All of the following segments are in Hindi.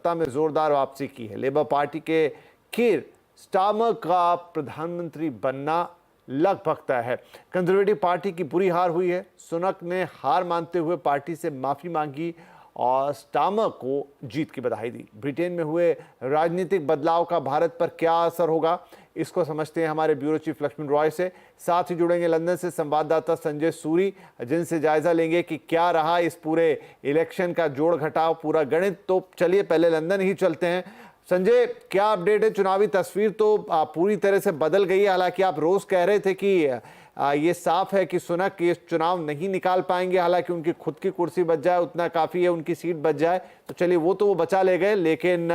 सत्ता में जोरदार वापसी की है। लेबर पार्टी के कीर स्टारमर का प्रधानमंत्री बनना लगभग तय है। कंजर्वेटिव पार्टी की बुरी हार हुई है। सुनक ने हार मानते हुए पार्टी से माफी मांगी और स्टारमर को जीत की बधाई दी। ब्रिटेन में हुए राजनीतिक बदलाव का भारत पर क्या असर होगा, इसको समझते हैं हमारे ब्यूरो चीफ लक्ष्मण रॉय से। साथ ही जुड़ेंगे लंदन से संवाददाता संजय सूरी, जिनसे जायजा लेंगे कि क्या रहा इस पूरे इलेक्शन का जोड़ घटाव, पूरा गणित। तो चलिए पहले लंदन ही चलते हैं। संजय, क्या अपडेट है? चुनावी तस्वीर तो पूरी तरह से बदल गई है। हालांकि आप रोज कह रहे थे कि ये साफ है कि सुनक ये चुनाव नहीं निकाल पाएंगे, हालांकि उनकी खुद की कुर्सी बच जाए उतना काफी है, उनकी सीट बच जाए तो चलिए वो बचा ले गए। लेकिन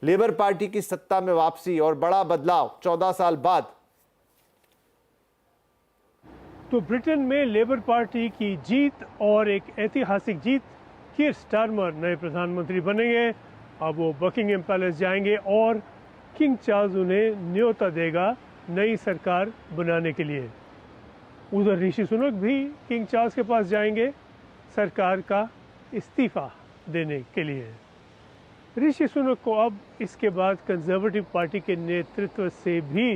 लेबर पार्टी की सत्ता में वापसी और बड़ा बदलाव 14 साल बाद। तो ब्रिटेन में लेबर पार्टी की जीत और एक ऐतिहासिक जीत। कीर स्टारमर नए प्रधानमंत्री बनेंगे। अब वो बकिंघम पैलेस जाएंगे और किंग चार्ल्स उन्हें न्योता देगा नई सरकार बनाने के लिए। उधर ऋषि सुनक भी किंग चार्ल्स के पास जाएंगे सरकार का इस्तीफा देने के लिए। ऋषि सुनक को अब इसके बाद कंजर्वेटिव पार्टी के नेतृत्व से भी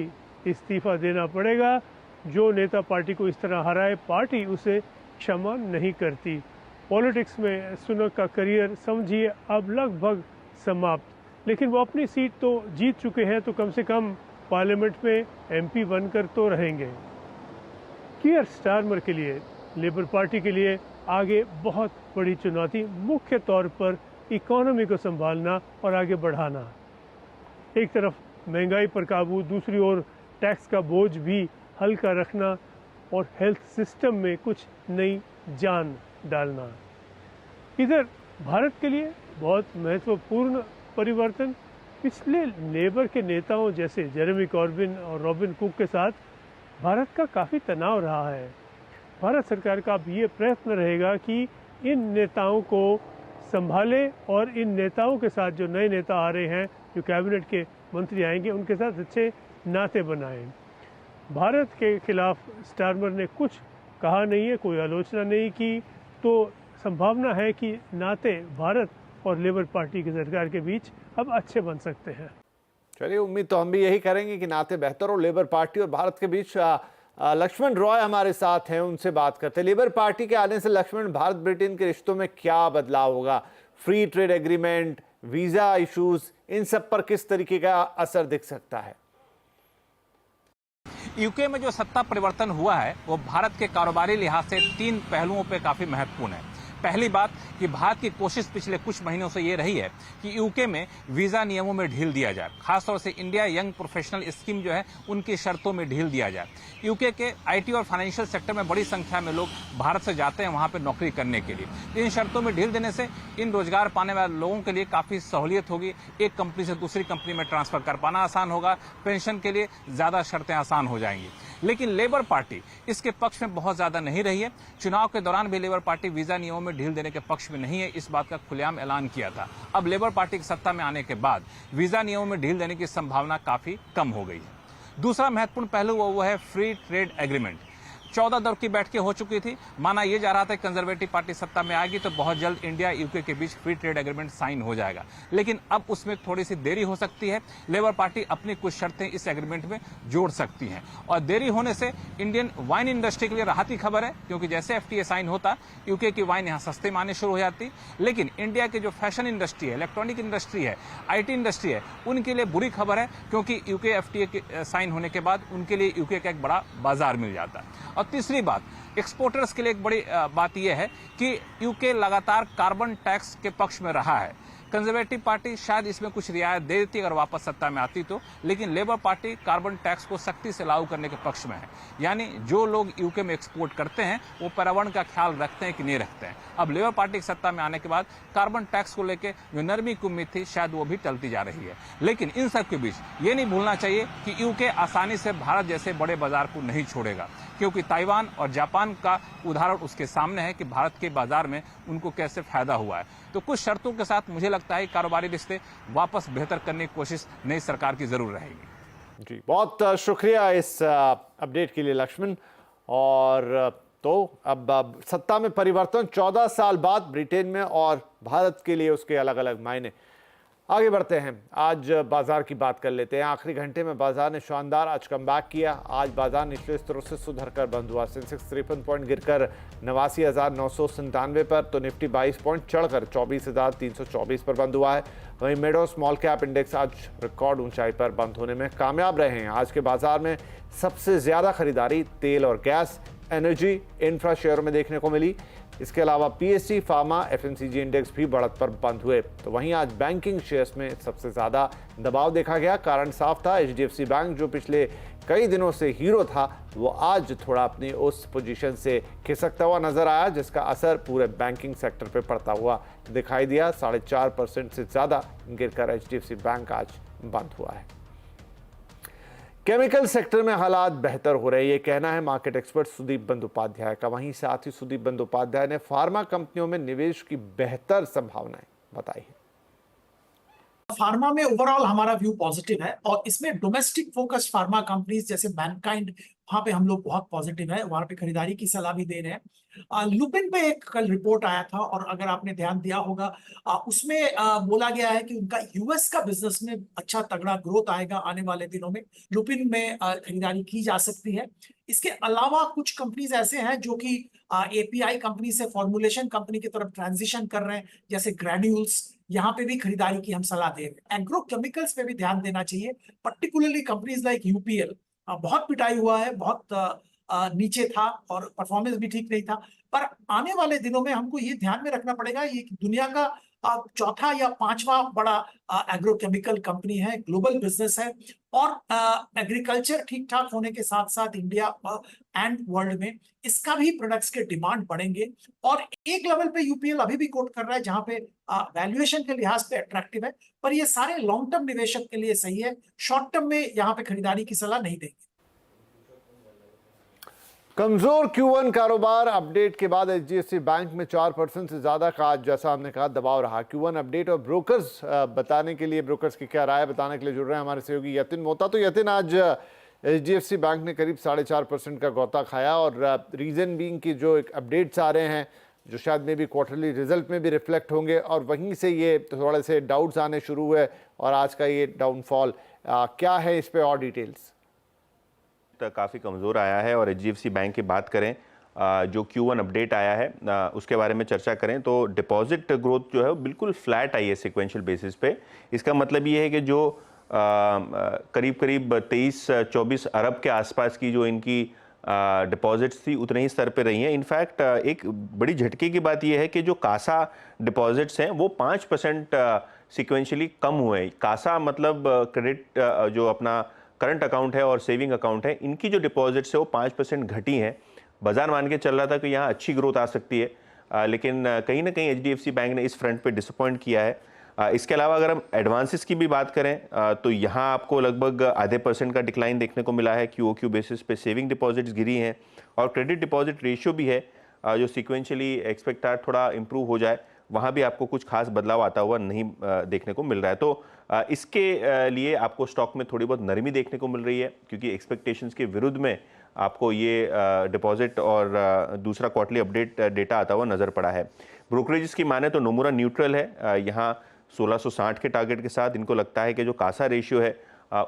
इस्तीफा देना पड़ेगा। जो नेता पार्टी को इस तरह हराए, पार्टी उसे क्षमा नहीं करती। पॉलिटिक्स में सुनक का करियर समझिए अब लगभग समाप्त। लेकिन वो अपनी सीट तो जीत चुके हैं, तो कम से कम पार्लियामेंट में एमपी बनकर तो रहेंगे। कीर स्टारमर के लिए, लेबर पार्टी के लिए आगे बहुत बड़ी चुनौती, मुख्य तौर पर इकोनॉमी को संभालना और आगे बढ़ाना। एक तरफ महंगाई पर काबू, दूसरी ओर टैक्स का बोझ भी हल्का रखना और हेल्थ सिस्टम में कुछ नई जान डालना। इधर भारत के लिए बहुत महत्वपूर्ण परिवर्तन। पिछले लेबर के नेताओं जैसे जेरेमी कॉर्बिन और रॉबिन कुक के साथ भारत का काफ़ी तनाव रहा है। भारत सरकार का अब ये प्रयत्न रहेगा कि इन नेताओं को संभाले और इन नेताओं के साथ जो नए नेता आ रहे हैं, जो कैबिनेट के मंत्री आएंगे, उनके साथ अच्छे नाते बनाएं। भारत के खिलाफ स्टारमर ने कुछ कहा नहीं है, कोई आलोचना नहीं की, तो संभावना है कि नाते भारत और लेबर पार्टी की सरकार के बीच अब अच्छे बन सकते हैं। चलिए, उम्मीद तो हम भी यही करेंगे कि नाते बेहतर हो लेबर पार्टी और भारत के बीच। लक्ष्मण रॉय हमारे साथ हैं, उनसे बात करते हैं। लेबर पार्टी के आने से लक्ष्मण, भारत ब्रिटेन के रिश्तों में क्या बदलाव होगा? Free trade agreement, visa issues, इन सब पर किस तरीके का असर दिख सकता है? यूके में जो सत्ता परिवर्तन हुआ है वो भारत के कारोबारी लिहाज से 3 पहलुओं पे काफी महत्वपूर्ण है। पहली बात कि भारत की कोशिश पिछले कुछ महीनों से ये रही है कि यूके में वीजा नियमों में ढील दिया जाए, खासतौर से इंडिया यंग प्रोफेशनल स्कीम जो है उनकी शर्तों में ढील दिया जाए। यूके के आईटी और फाइनेंशियल सेक्टर में बड़ी संख्या में लोग भारत से जाते हैं वहां पर नौकरी करने के लिए। इन शर्तों में ढील देने से इन रोजगार पाने वाले लोगों के लिए काफी सहूलियत होगी। एक कंपनी से दूसरी कंपनी में ट्रांसफर कर पाना आसान होगा, पेंशन के लिए ज्यादा शर्तें आसान हो जाएंगी। लेकिन लेबर पार्टी इसके पक्ष में बहुत ज्यादा नहीं रही है। चुनाव के दौरान भी लेबर पार्टी वीजा नियमों में ढील देने के पक्ष में नहीं है, इस बात का खुलेआम ऐलान किया था। अब लेबर पार्टी की सत्ता में आने के बाद वीजा नियमों में ढील देने की संभावना काफी कम हो गई है। दूसरा महत्वपूर्ण पहलू वो है फ्री ट्रेड एग्रीमेंट। 14 दौर की बैठकें हो चुकी थी। माना यह जा रहा था कंजर्वेटिव पार्टी सत्ता में आएगी तो बहुत जल्द इंडिया यूके के बीच फ्री ट्रेड एग्रीमेंट साइन हो जाएगा, लेकिन अब उसमें थोड़ी सी देरी हो सकती है। लेबर पार्टी अपनी कुछ शर्तें इस एग्रीमेंट में जोड़ सकती है और देरी होने से इंडियन वाइन इंडस्ट्री के लिए राहत की खबर है, क्योंकि जैसे एफटीए साइन होता यूके की वाइन यहां सस्ते में आने शुरू हो जाती। लेकिन इंडिया की जो फैशन इंडस्ट्री है, इलेक्ट्रॉनिक इंडस्ट्री है, आईटी इंडस्ट्री है, उनके लिए बुरी खबर है, क्योंकि यूके एफटीए साइन होने के बाद उनके लिए यूके का एक बड़ा बाजार मिल जाता है। और तीसरी बात, एक्सपोर्टर्स के लिए एक बड़ी बात यह है कि यूके लगातार कार्बन टैक्स के पक्ष में रहा है। कंजर्वेटिव पार्टी शायद इसमें कुछ रियायत दे देती अगर वापस सत्ता में आती तो, लेकिन लेबर पार्टी कार्बन टैक्स को सख्ती से लागू करने के पक्ष में है। यानी जो लोग यूके में एक्सपोर्ट करते हैं वो पर्यावरण का ख्याल रखते हैं कि नहीं रखते हैं। अब लेबर पार्टी की सत्ता में आने के बाद कार्बन टैक्स को लेकर जो नरमी की उम्मीद थी शायद वो भी टलती जा रही है। लेकिन इन सब के बीच ये नहीं भूलना चाहिए कि यूके आसानी से भारत जैसे बड़े बाजार को नहीं छोड़ेगा, क्योंकि ताइवान और जापान का उदाहरण उसके सामने है कि भारत के बाजार में उनको कैसे फायदा हुआ है। तो कुछ शर्तों के साथ मुझे लगता है कारोबारी रिश्ते वापस बेहतर करने की कोशिश नई सरकार की जरूर रहेगी। जी, बहुत शुक्रिया इस अपडेट के लिए लक्ष्मण। और तो अब सत्ता में परिवर्तन 14 साल बाद ब्रिटेन में, और भारत के लिए उसके अलग अलग मायने। आगे बढ़ते हैं, आज बाजार की बात कर लेते हैं। आखिरी घंटे में बाजार ने शानदार आज कमबैक किया। आज बाजार निचले स्तरों से सुधर कर बंद हुआ। सेंसेक्स 53 पॉइंट गिरकर 89,997 पर, तो निफ्टी 22 पॉइंट चढ़कर 24,324 पर बंद हुआ है। वहीं मिड और स्मॉल कैप इंडेक्स आज रिकॉर्ड ऊंचाई पर बंद होने में कामयाब रहे हैं। आज के बाजार में सबसे ज्यादा खरीदारी तेल और गैस, एनर्जी, इंफ्रा शेयरों में देखने को मिली। इसके अलावा पीएससी, फार्मा, एफएमसीजी इंडेक्स भी बढ़त पर बंद हुए। तो वहीं आज बैंकिंग शेयर्स में सबसे ज्यादा दबाव देखा गया। कारण साफ था, एचडीएफसी बैंक जो पिछले कई दिनों से हीरो था, वो आज थोड़ा अपनी उस पोजीशन से खिसकता हुआ नजर आया, जिसका असर पूरे बैंकिंग सेक्टर पर पड़ता हुआ दिखाई दिया। 4.5% से ज्यादा गिरकर एचडीएफसी बैंक आज बंद हुआ है। केमिकल सेक्टर में हालात बेहतर हो रहे हैं, ये कहना है मार्केट एक्सपर्ट सुदीप बंदोपाध्याय का। वहीं साथ ही सुदीप बंदोपाध्याय ने फार्मा कंपनियों में निवेश की बेहतर संभावनाएं बताई है। फार्मा में ओवरऑल हमारा व्यू पॉजिटिव है और इसमें डोमेस्टिक फोकस्ड फार्मा कंपनीज जैसे मैनकाइंड, वहां पे हम लोग बहुत पॉजिटिव है, वहां पे खरीदारी की सलाह भी दे रहे हैं। लुपिन पे एक कल रिपोर्ट आया था और अगर आपने ध्यान दिया होगा उसमें बोला गया है कि उनका यूएस का बिजनेस में अच्छा तगड़ा ग्रोथ आएगा आने वाले दिनों में। लुपिन में खरीदारी की जा सकती है। इसके अलावा कुछ कंपनीज ऐसे हैं जो कि एपीआई कंपनी से फॉर्मुलेशन कंपनी की तरफ ट्रांजिशन कर रहे हैं, जैसे ग्रेन्यूल्स, यहाँ पे भी खरीदारी की हम सलाह दे रहे हैं। एग्रो केमिकल्स पे भी ध्यान देना चाहिए, पर्टिकुलरली कंपनीज लाइक यूपीएल। बहुत पिटाई हुआ है, बहुत नीचे था और परफॉर्मेंस भी ठीक नहीं था, पर आने वाले दिनों में हमको ये ध्यान में रखना पड़ेगा, ये दुनिया का चौथा या पांचवा बड़ा एग्रोकेमिकल कंपनी है, ग्लोबल बिजनेस है और एग्रीकल्चर ठीक ठाक होने के साथ साथ इंडिया एंड वर्ल्ड में इसका भी प्रोडक्ट्स के डिमांड बढ़ेंगे। और एक लेवल पे यूपीएल अभी भी कोट कर रहा है जहां पे वैल्यूएशन के लिहाज पे अट्रैक्टिव है, पर ये सारे लॉन्ग टर्म निवेशक के लिए सही है। शॉर्ट टर्म में यहाँ पे खरीदारी की सलाह नहीं देंगे। कमजोर Q1 कारोबार अपडेट के बाद एचडीएफसी बैंक में 4% से ज्यादा का आज, जैसा हमने कहा, दबाव रहा। Q1 अपडेट और ब्रोकर्स बताने के लिए, ब्रोकर्स की क्या राय बताने के लिए जुड़ रहे हैं हमारे सहयोगी यतिन मोहता। तो यतिन, आज एचडीएफसी बैंक ने करीब 4.5% का गौता खाया और रीजन बीइंग की जो एक अपडेट्स आ रहे हैं, जो शायद में भी क्वार्टरली रिजल्ट में भी रिफ्लेक्ट होंगे, और वहीं से ये थोड़े से डाउट्स आने शुरू हुए और आज का ये डाउनफॉल क्या है, इस पर और डिटेल्स। काफ़ी कमज़ोर आया है और एचडीएफसी बैंक की बात करें, जो Q1 अपडेट आया है उसके बारे में चर्चा करें तो डिपॉजिट ग्रोथ जो है वो बिल्कुल फ्लैट आई है सिक्वेंशियल बेसिस पे। इसका मतलब ये है कि जो करीब करीब 23-24 अरब के आसपास की जो इनकी डिपॉजिट्स थी उतने ही स्तर पे रही हैं। इनफैक्ट एक बड़ी झटके की बात यह है कि जो कासा डिपॉजिट्स हैं वो 5% सिक्वेंशियली कम हुए। कासा मतलब क्रेडिट जो अपना करंट अकाउंट है और सेविंग अकाउंट है, इनकी जो डिपॉजिट्स है वो 5% घटी हैं। बाजार मान के चल रहा था कि यहाँ अच्छी ग्रोथ आ सकती है, लेकिन कहीं ना कहीं एचडीएफसी बैंक ने इस फ्रंट पे डिसअपॉइंट किया है। इसके अलावा अगर हम एडवांसेस की भी बात करें तो यहाँ आपको लगभग आधे % का डिक्लाइन देखने को मिला है। क्यूओक्यू बेसिस पे सेविंग डिपॉजिट्स गिरी हैं और क्रेडिट डिपॉजिट रेशियो भी है जो सिक्वेंशियली एक्सपेक्ट थोड़ा इंप्रूव हो जाए, वहाँ भी आपको कुछ खास बदलाव आता हुआ नहीं देखने को मिल रहा है। तो इसके लिए आपको स्टॉक में थोड़ी बहुत नरमी देखने को मिल रही है, क्योंकि एक्सपेक्टेशंस के विरुद्ध में आपको ये डिपॉजिट और दूसरा क्वार्टरली अपडेट डेटा आता हुआ नज़र पड़ा है। ब्रोकरेजेस की माने तो नोमुरा न्यूट्रल है, यहाँ 1660 के टारगेट के साथ। इनको लगता है कि जो कासा रेशियो है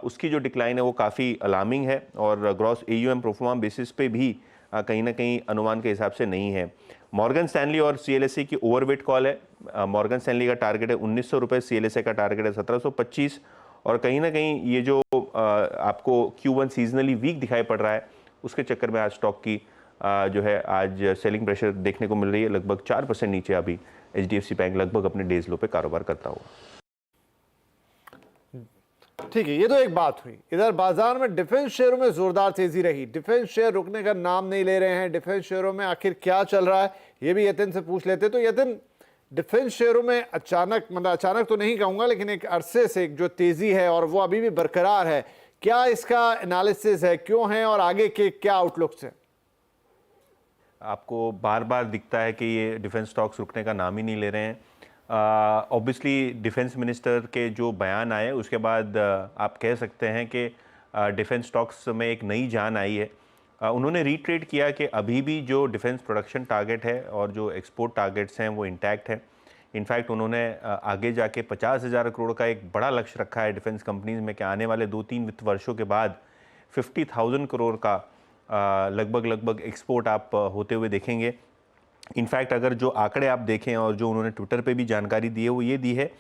उसकी जो डिक्लाइन है वो काफ़ी अलार्मिंग है और ग्रॉस AUM प्रोफॉर्मा बेसिस पे भी कहीं ना कहीं अनुमान के हिसाब से नहीं है। मॉर्गन स्टैनली और CLSA की ओवरवेट कॉल है। मॉर्गन स्टैनली का टारगेट है 1900 रुपये, CLSA का टारगेट है 1725 और कहीं ना कहीं ये जो आपको Q1 सीजनली वीक दिखाई पड़ रहा है उसके चक्कर में आज स्टॉक की जो है आज सेलिंग प्रेशर देखने को मिल रही है। लगभग 4% नीचे अभी एचडीएफसी बैंक लगभग अपने डेज लो पे कारोबार करता हुआ। ठीक है, ये तो एक बात हुई। इधर बाजार में डिफेंस शेयरों में जोरदार तेजी रही। डिफेंस शेयर रुकने का नाम नहीं ले रहे हैं। डिफेंस शेयरों में आखिर क्या चल रहा है, ये भी यतिन से पूछ लेते। तो यतिन, डिफेंस शेयरों में अचानक, मतलब अचानक तो नहीं कहूंगा, लेकिन एक अरसे से एक जो तेजी है और वो अभी भी बरकरार है, क्या इसका एनालिसिस है, क्यों है और आगे के क्या आउटलुक्स है? आपको बार बार दिखता है कि ये डिफेंस स्टॉक्स रुकने का नाम ही नहीं ले रहे हैं। ऑब्वियसली डिफेंस मिनिस्टर के जो बयान आए उसके बाद आप कह सकते हैं कि डिफेंस स्टॉक्स में एक नई जान आई है। उन्होंने रीट्रेट किया कि अभी भी जो डिफेंस प्रोडक्शन टारगेट है और जो एक्सपोर्ट टारगेट्स हैं वो इंटैक्ट है। इनफैक्ट उन्होंने आगे जाके 50,000 करोड़ का एक बड़ा लक्ष्य रखा है डिफेंस कंपनीज में कि आने वाले 2-3 वित्त वर्षों के बाद 50,000 करोड़ का लगभग एक्सपोर्ट आप होते हुए देखेंगे। इनफैक्ट अगर जो आंकड़े आप देखें और जो उन्होंने ट्विटर पे भी जानकारी दी है वो ये दी है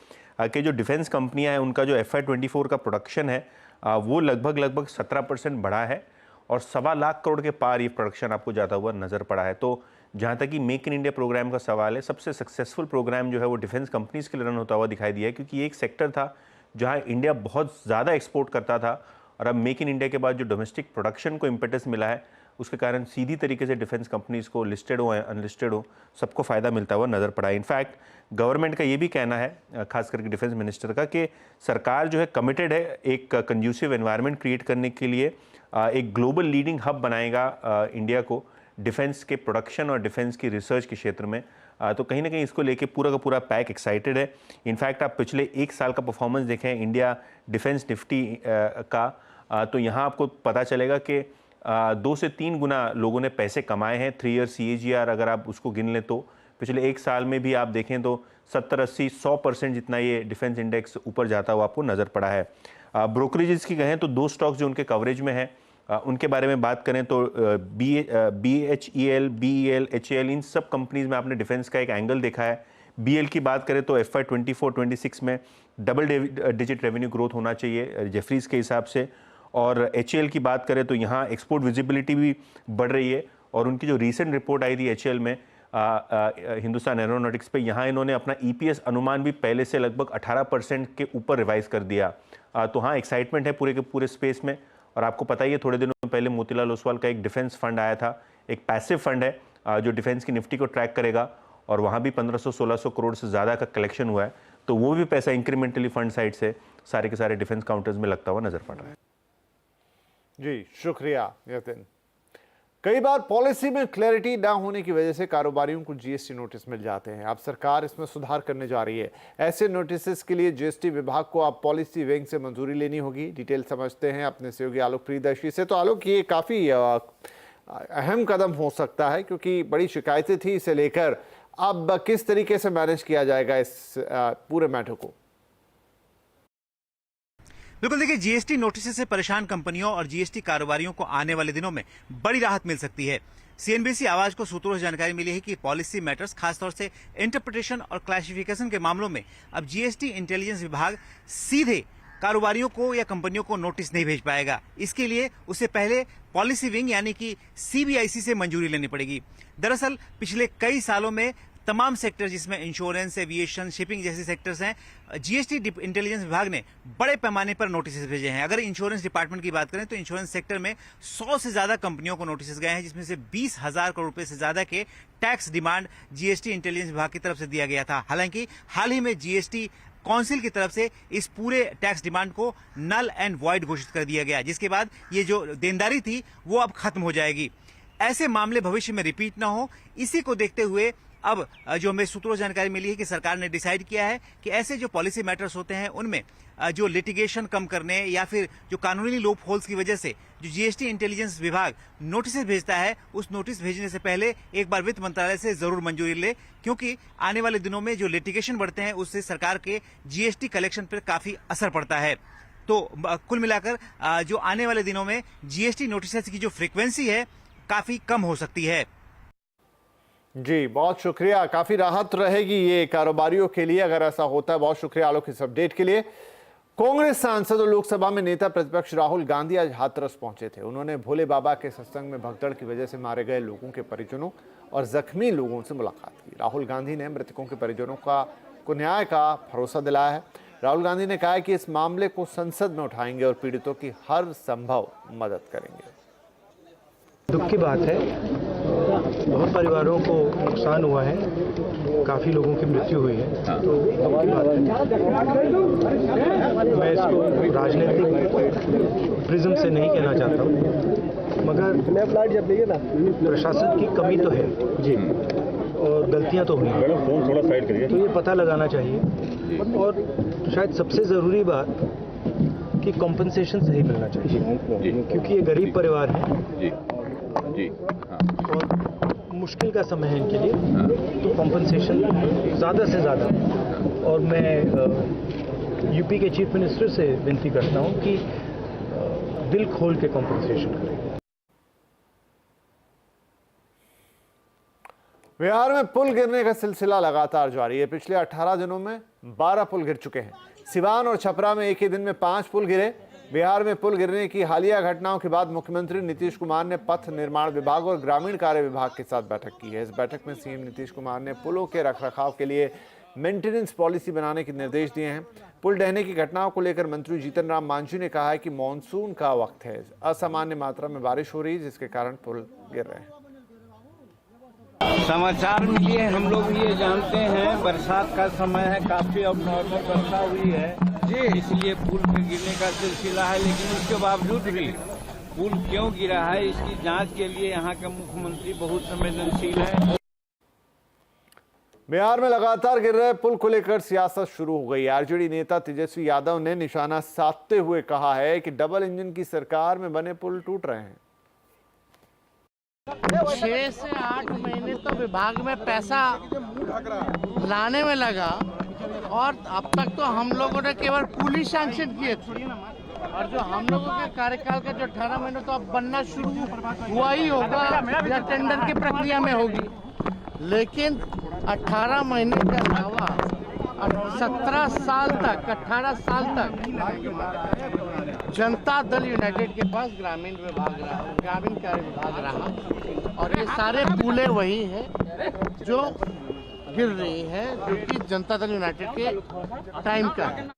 कि जो डिफेंस कंपनियां हैं उनका जो FY24 का प्रोडक्शन है वो लगभग 17% बढ़ा है और 1.25 लाख करोड़ के पार ये प्रोडक्शन आपको जाता हुआ नज़र पड़ा है। तो जहाँ तक कि मेक इन इंडिया प्रोग्राम का सवाल है, सबसे सक्सेसफुल प्रोग्राम जो है वो डिफेंस कंपनीज के लिए रन होता हुआ दिखाई दिया है, क्योंकि ये एक सेक्टर था जहाँ इंडिया बहुत ज़्यादा एक्सपोर्ट करता था और अब मेक इन इंडिया के बाद जो डोमेस्टिक प्रोडक्शन को इम्पेटस मिला है उसके कारण सीधी तरीके से डिफेंस कंपनीज को लिस्टेड हो अनलिस्टेड हो सबको फ़ायदा मिलता हुआ नज़र पड़ा है। इनफैक्ट गवर्नमेंट का ये भी कहना है, खास करके डिफेंस मिनिस्टर का, कि सरकार जो है कमिटेड है एक कंड्यूसिव एनवायरनमेंट क्रिएट करने के लिए, एक ग्लोबल लीडिंग हब बनाएगा इंडिया को डिफेंस के प्रोडक्शन और डिफेंस की रिसर्च के क्षेत्र में। तो कहीं ना कहीं इसको लेके पूरा का पूरा पैक एक्साइटेड है। इनफैक्ट आप पिछले 1 साल का परफॉर्मेंस देखें इंडिया डिफेंस निफ्टी का, तो यहाँ आपको पता चलेगा कि 2 से 3 गुना लोगों ने पैसे कमाए हैं। 3 ईयर CAGR अगर आप उसको गिन लें तो पिछले 1 साल में भी आप देखें तो 70-80-100% जितना ये डिफेंस इंडेक्स ऊपर जाता हुआ आपको नज़र पड़ा है। ब्रोकरेजेस की कहें तो 2 स्टॉक्स जो उनके कवरेज में है उनके बारे में बात करें तो BHEL, BEL, HAL इन सब कंपनीज में आपने डिफेंस का एक एंगल देखा है। BL की बात करें तो FY24-26 में डबल डिजिट रेवेन्यू ग्रोथ होना चाहिए जेफरीज के हिसाब से, और HAL की बात करें तो यहाँ एक्सपोर्ट विजिबिलिटी भी बढ़ रही है और उनकी जो रीसेंट रिपोर्ट आई थी HAL में हिंदुस्तान एरोनॉटिक्स पे, यहाँ इन्होंने अपना EPS अनुमान भी पहले से लगभग 18% के ऊपर रिवाइज कर दिया। तो हाँ एक्साइटमेंट है पूरे के पूरे स्पेस में। और आपको पता ही है थोड़े दिनों पहले मोतीलाल ओसवाल का एक डिफेंस फंड आया था, एक पैसिव फंड है जो डिफेंस की निफ्टी को ट्रैक करेगा और वहाँ भी 1500-1600 करोड़ से ज़्यादा का कलेक्शन हुआ है। तो वो भी पैसा इंक्रीमेंटली फंड साइड से सारे के सारे डिफेंस काउंटर्स में लगता हुआ नजर पड़ रहा है। जी शुक्रिया यतिन। कई बार पॉलिसी में क्लैरिटी ना होने की वजह से कारोबारियों को GST नोटिस मिल जाते हैं। अब सरकार इसमें सुधार करने जा रही है। ऐसे नोटिस के लिए GST विभाग को अब पॉलिसी विंग से मंजूरी लेनी होगी। डिटेल समझते हैं अपने सहयोगी आलोक प्रियदर्शी से। तो आलोक, ये काफ़ी अहम कदम हो सकता है क्योंकि बड़ी शिकायतें थी इसे लेकर। अब किस तरीके से मैनेज किया जाएगा इस पूरे मैटर को? बिल्कुल, देखिए GST नोटिस से परेशान कंपनियों और GST कारोबारियों को आने वाले दिनों में बड़ी राहत मिल सकती है। CNBC आवाज को सूत्रों से जानकारी मिली है कि पॉलिसी मैटर्स, खासतौर से इंटरप्रिटेशन और क्लासिफिकेशन के मामलों में अब GST इंटेलिजेंस विभाग सीधे कारोबारियों को या कंपनियों को नोटिस नहीं भेज पाएगा। इसके लिए उसे पहले पॉलिसी विंग यानी कि CBIC से मंजूरी लेनी पड़ेगी। दरअसल पिछले कई सालों में तमाम सेक्टर जिसमें इंश्योरेंस, एविएशन, शिपिंग जैसे सेक्टर्स हैं, GST इंटेलिजेंस विभाग ने बड़े पैमाने पर नोटिस भेजे हैं। अगर इंश्योरेंस डिपार्टमेंट की बात करें तो इंश्योरेंस सेक्टर में 100 से ज्यादा कंपनियों को नोटिस गए हैं, जिसमें से 20,000 करोड़ रुपए से ज्यादा के टैक्स डिमांड GST इंटेलिजेंस विभाग की तरफ से दिया गया था। हालांकि हाल ही में GST काउंसिल की तरफ से इस पूरे टैक्स डिमांड को नल एंड वॉइड घोषित कर दिया गया, जिसके बाद ये जो देनदारी थी वो अब खत्म हो जाएगी। ऐसे मामले भविष्य में रिपीट ना हो, इसी को देखते हुए अब जो हमें सूत्रों से जानकारी मिली है कि सरकार ने डिसाइड किया है कि ऐसे जो पॉलिसी मैटर्स होते हैं उनमें जो लिटिगेशन कम करने या फिर जो कानूनी लूप होल्स की वजह से जो GST इंटेलिजेंस विभाग नोटिस भेजता है, उस नोटिस भेजने से पहले एक बार वित्त मंत्रालय से जरूर मंजूरी ले, क्योंकि आने वाले दिनों में जो लिटिगेशन बढ़ते हैं उससे सरकार के GST कलेक्शन पर काफी असर पड़ता है। तो कुल मिलाकर जो आने वाले दिनों में GST नोटिस की जो फ्रीक्वेंसी है काफी कम हो सकती है। जी बहुत शुक्रिया। काफ़ी राहत रहेगी ये कारोबारियों के लिए अगर ऐसा होता है। बहुत शुक्रिया आलोक इस अपडेट के लिए। कांग्रेस सांसद और लोकसभा में नेता प्रतिपक्ष राहुल गांधी आज हाथरस पहुंचे थे। उन्होंने भोले बाबा के सत्संग में भगदड़ की वजह से मारे गए लोगों के परिजनों और जख्मी लोगों से मुलाकात की। राहुल गांधी ने मृतकों के परिजनों को न्याय का भरोसा दिलाया है। राहुल गांधी ने कहा कि इस मामले को संसद में उठाएंगे और पीड़ितों की हर संभव मदद करेंगे। दुख की बात है, बहुत परिवारों को नुकसान हुआ है, काफ़ी लोगों की मृत्यु हुई है, तो दुख की बात है। मैं इसको राजनीतिक प्रिज्म से नहीं कहना चाहता हूँ, मगर प्रशासन की कमी तो है जी और गलतियाँ तो हुई हैं, फोन थोड़ा साइड करिए, तो ये पता लगाना चाहिए। और शायद सबसे ज़रूरी बात कि कॉम्पनसेशन सही मिलना चाहिए, क्योंकि ये गरीब परिवार है और मुश्किल का समय है इनके लिए, तो कॉम्पनसेशन ज़्यादा से ज़्यादा, और मैं यूपी के चीफ मिनिस्टर से विनती करता हूं कि दिल खोल के कॉम्पनसेशन करें। बिहार में पुल गिरने का सिलसिला लगातार जारी है। पिछले 18 दिनों में 12 पुल गिर चुके हैं। सिवान और छपरा में एक ही दिन में 5 पुल गिरे। बिहार में पुल गिरने की हालिया घटनाओं के बाद मुख्यमंत्री नीतीश कुमार ने पथ निर्माण विभाग और ग्रामीण कार्य विभाग के साथ बैठक की है। इस बैठक में सीएम नीतीश कुमार ने पुलों के रखरखाव के लिए मेंटेनेंस पॉलिसी बनाने के निर्देश दिए हैं। पुल ढहने की घटनाओं को लेकर मंत्री जीतन राम मांझी ने कहा है कि मानसून का वक्त है, असामान्य मात्रा में बारिश हो रही है, जिसके कारण पुल गिर रहे हैं। समाचार मिलिए, हम लोग ये जानते हैं बरसात का समय है, काफी अब नॉर्मल वर्षा हुई है जी, इसलिए पुल के गिरने का सिलसिला है। लेकिन उसके बावजूद भी पुल क्यों गिरा है, इसकी जांच के लिए यहाँ के मुख्यमंत्री बहुत संवेदनशील है। बिहार में लगातार गिर रहे पुल को लेकर सियासत शुरू हो गई। आरजेडी नेता तेजस्वी यादव ने निशाना साधते हुए कहा है कि डबल इंजन की सरकार में बने पुल टूट रहे हैं। 6 से 8 महीने तो विभाग में पैसा लाने में लगा, और अब तक तो हम लोगों ने केवल पुल ही सैंक्शन किए थे, और जो हम लोगों के कार्यकाल का जो 18 महीने तो अब बनना शुरू हुआ ही होगा या टेंडर की प्रक्रिया में होगी। लेकिन 18 महीने के अलावा 17 साल तक 18 साल तक जनता दल यूनाइटेड के पास ग्रामीण विभाग रहा, ग्रामीण कार्य विभाग रहा, और ये सारे पुले वही हैं जो गिर रही है, जो कि जनता दल यूनाइटेड के टाइम का है।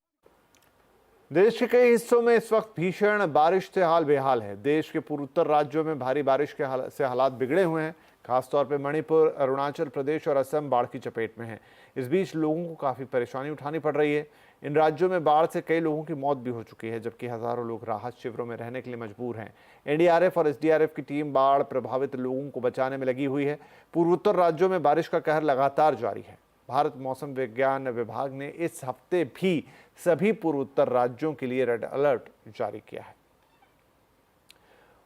देश के कई हिस्सों में इस वक्त भीषण बारिश से हाल बेहाल है। देश के पूर्वोत्तर राज्यों में भारी बारिश के से हालात बिगड़े हुए हैं। खासतौर पर मणिपुर, अरुणाचल प्रदेश और असम बाढ़ की चपेट में है। इस बीच लोगों को काफ़ी परेशानी उठानी पड़ रही है। इन राज्यों में बाढ़ से कई लोगों की मौत भी हो चुकी है, जबकि हजारों लोग राहत शिविरों में रहने के लिए मजबूर हैं। एनडीआरएफ और एसडीआरएफ की टीम बाढ़ प्रभावित लोगों को बचाने में लगी हुई है। पूर्वोत्तर राज्यों में बारिश का कहर लगातार जारी है। भारत मौसम विज्ञान विभाग ने इस हफ्ते भी सभी पूर्वोत्तर राज्यों के लिए रेड अलर्ट जारी किया है।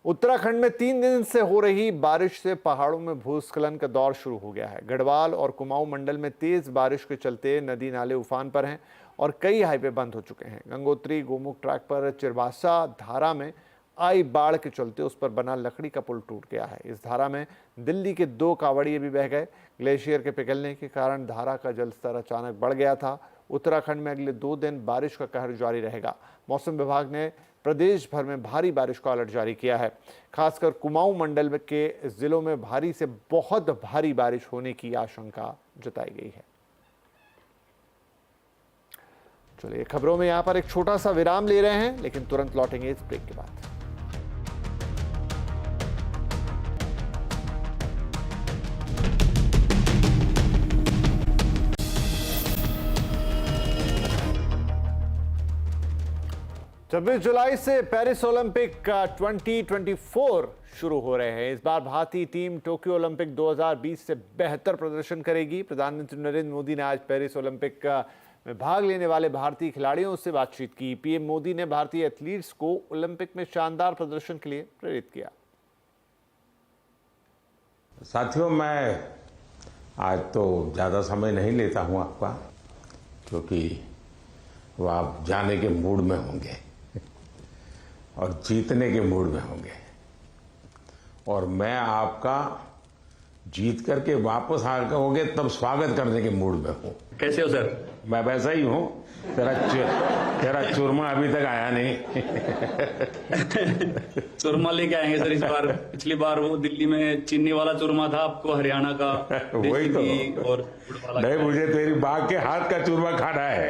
उत्तराखंड में 3 दिन से हो रही बारिश से पहाड़ों में भूस्खलन का दौर शुरू हो गया है। गढ़वाल और कुमाऊं मंडल में तेज बारिश के चलते नदी नाले उफान पर हैं और कई हाईवे बंद हो चुके हैं। गंगोत्री गोमुख ट्रैक पर चिरबासा धारा में आई बाढ़ के चलते उस पर बना लकड़ी का पुल टूट गया है। इस धारा में दिल्ली के 2 कांवड़िए भी बह गए। ग्लेशियर के पिघलने के कारण धारा का जलस्तर अचानक बढ़ गया था। उत्तराखंड में अगले 2 दिन बारिश का कहर जारी रहेगा। मौसम विभाग ने प्रदेश भर में भारी बारिश का अलर्ट जारी किया है। खासकर कुमाऊं मंडल के जिलों में भारी से बहुत भारी बारिश होने की आशंका जताई गई है। चलिए खबरों में यहां पर एक छोटा सा विराम ले रहे हैं, लेकिन तुरंत लौटेंगे इस ब्रेक के बाद। छब्बीस जुलाई से पेरिस ओलंपिक का 2024 शुरू हो रहे हैं। इस बार भारतीय टीम टोक्यो ओलंपिक 2020 से बेहतर प्रदर्शन करेगी। प्रधानमंत्री नरेंद्र मोदी ने आज पेरिस ओलंपिक में भाग लेने वाले भारतीय खिलाड़ियों से बातचीत की। पीएम मोदी ने भारतीय एथलीट्स को ओलंपिक में शानदार प्रदर्शन के लिए प्रेरित किया। साथियों, मैं आज तो ज़्यादा समय नहीं लेता हूं आपका, क्योंकि वो आप जाने के मूड में होंगे और जीतने के मूड में होंगे, और मैं आपका जीत करके वापस आ होंगे तब स्वागत करने के मूड में हूँ। कैसे हो सर? मैं वैसा ही हूँ। तेरा चूरमा अभी तक आया नहीं। चूरमा लेके आएंगे सर इस बार। पिछली बार वो दिल्ली में चीनी वाला चूरमा था, आपको हरियाणा का वही तो। और नहीं, मुझे तेरी बाघ के हाथ का चूरमा खाना है।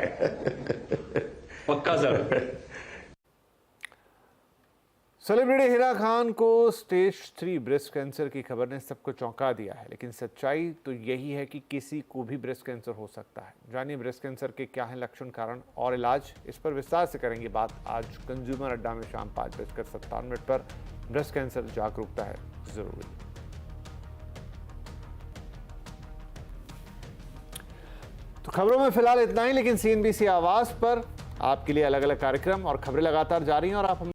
पक्का सर। सेलिब्रिटी हिना खान को स्टेज 3 ब्रेस्ट कैंसर की खबर ने सबको चौंका दिया है, लेकिन सच्चाई तो यही है कि किसी को भी ब्रेस्ट कैंसर हो सकता है। जानिए ब्रेस्ट कैंसर के क्या हैं लक्षण, कारण और इलाज। इस पर विस्तार से करेंगे बात आज कंज्यूमर अड्डा में शाम 5:57 पर। ब्रेस्ट कैंसर जागरूकता है जरूरी। तो खबरों में फिलहाल इतना ही, लेकिन CNBC आवाज पर आपके लिए अलग अलग कार्यक्रम और खबरें लगातार जारी हैं और आप